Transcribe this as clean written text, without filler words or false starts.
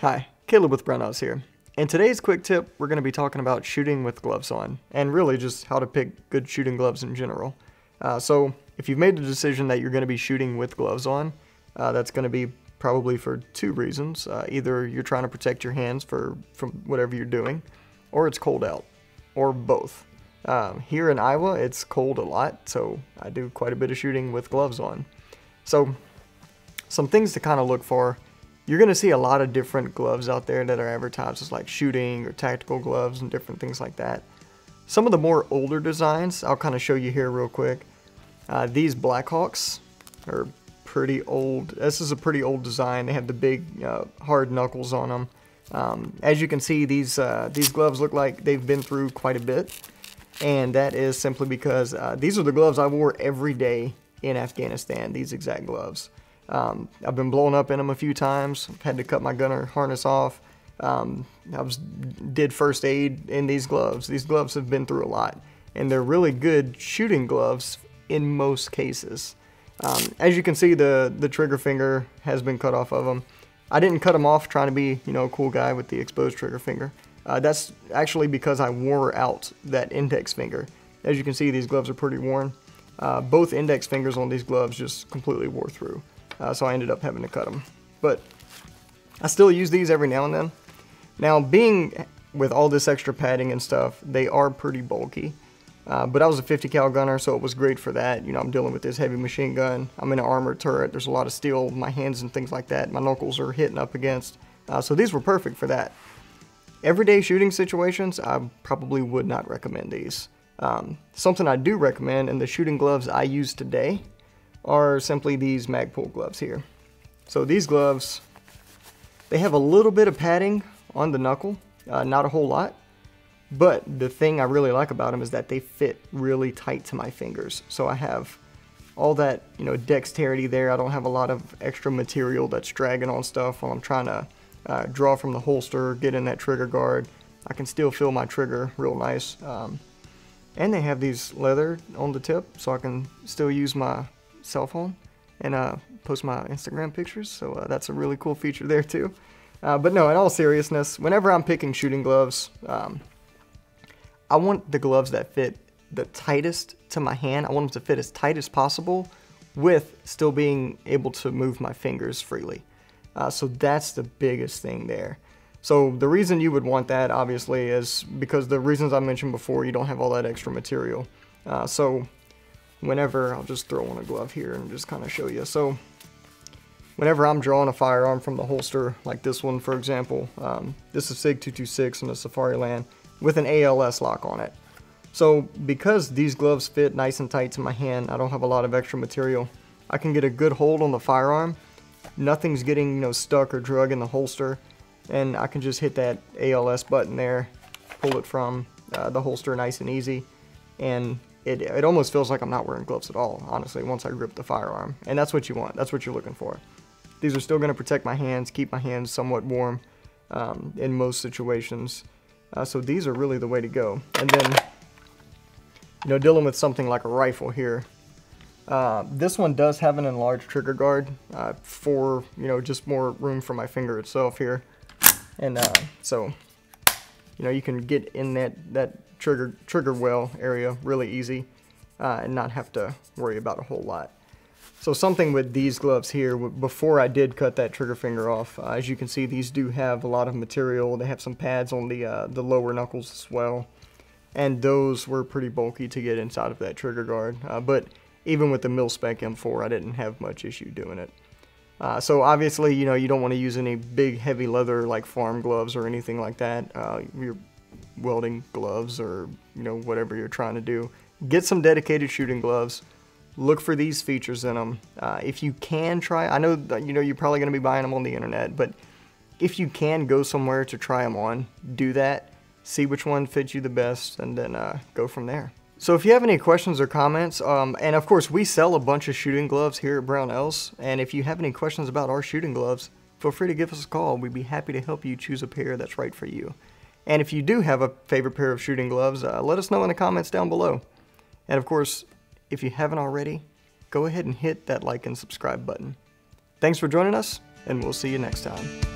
Hi, Caleb with Brownells here. In today's quick tip, we're going to be talking about shooting with gloves on, and really just how to pick good shooting gloves in general. So if you've made the decision that you're going to be shooting with gloves on, that's going to be probably for two reasons. Either you're trying to protect your hands from whatever you're doing, or it's cold out, or both. Here in Iowa, it's cold a lot, so I do quite a bit of shooting with gloves on. So some things to kind of look for. You're going to see a lot of different gloves out there that are advertised as like shooting or tactical gloves and different things like that. Some of the more older designs, I'll kind of show you here real quick. These Blackhawks are pretty old. This is a pretty old design. They have the big hard knuckles on them. As you can see, these gloves look like they've been through quite a bit. And that is simply because these are the gloves I wore every day in Afghanistan, these exact gloves. I've been blown up in them a few times. I've had to cut my gunner harness off. Did first aid in these gloves. These gloves have been through a lot, and they're really good shooting gloves in most cases. As you can see, the trigger finger has been cut off of them. I didn't cut them off trying to be, a cool guy with the exposed trigger finger. That's actually because I wore out that index finger. As you can see, these gloves are pretty worn. Both index fingers on these gloves just completely wore through. So I ended up having to cut them. But I still use these every now and then. Now, being with all this extra padding and stuff, they are pretty bulky. But I was a 50 cal gunner, so it was great for that. I'm dealing with this heavy machine gun. I'm in an armored turret. There's a lot of steel in my hands and things like that. My knuckles are hitting up against. So these were perfect for that. Everyday shooting situations, I probably would not recommend these. Something I do recommend, and the shooting gloves I use today, are simply these Magpul gloves here. So these gloves, they have a little bit of padding on the knuckle, not a whole lot, but the thing I really like about them is that they fit really tight to my fingers. So I have all that, dexterity there. I don't have a lot of extra material that's dragging on stuff while I'm trying to draw from the holster, get in that trigger guard. I can still feel my trigger real nice. And they have these leather on the tip, so I can still use my cell phone and post my Instagram pictures, so that's a really cool feature there too. But no, in all seriousness, whenever I'm picking shooting gloves, I want the gloves that fit the tightest to my hand. I want them to fit as tight as possible with still being able to move my fingers freely. So that's the biggest thing there. So the reason you would want that, obviously, is because the reasons I mentioned before, you don't have all that extra material. So whenever, I'll just throw on a glove here and just kind of show you. So whenever I'm drawing a firearm from the holster, like this one, for example, this is SIG 226 in the Safariland with an ALS lock on it. So because these gloves fit nice and tight to my hand, I don't have a lot of extra material, I can get a good hold on the firearm. Nothing's getting, stuck or drug in the holster, and I can just hit that ALS button there, pull it from the holster nice and easy, and it almost feels like I'm not wearing gloves at all, honestly, once I grip the firearm. And that's what you want. That's what you're looking for. These are still going to protect my hands, keep my hands somewhat warm in most situations. So these are really the way to go. And then, dealing with something like a rifle here, this one does have an enlarged trigger guard for, just more room for my finger itself here. And so, you can get in that trigger well area really easy and not have to worry about a whole lot. So something with these gloves here, before I did cut that trigger finger off, as you can see, these do have a lot of material. They have some pads on the lower knuckles as well, and those were pretty bulky to get inside of that trigger guard. But even with the mil-spec M4, I didn't have much issue doing it. So obviously, you don't want to use any big heavy leather like farm gloves or anything like that. Your welding gloves or whatever you're trying to do. Get some dedicated shooting gloves. Look for these features in them. If you can try, I know that, you're probably going to be buying them on the internet, but if you can go somewhere to try them on, do that. See which one fits you the best, and then go from there. So if you have any questions or comments, and of course we sell a bunch of shooting gloves here at Brownells, and if you have any questions about our shooting gloves, feel free to give us a call. We'd be happy to help you choose a pair that's right for you. And if you do have a favorite pair of shooting gloves, let us know in the comments down below. And of course, if you haven't already, go ahead and hit that like and subscribe button. Thanks for joining us, and we'll see you next time.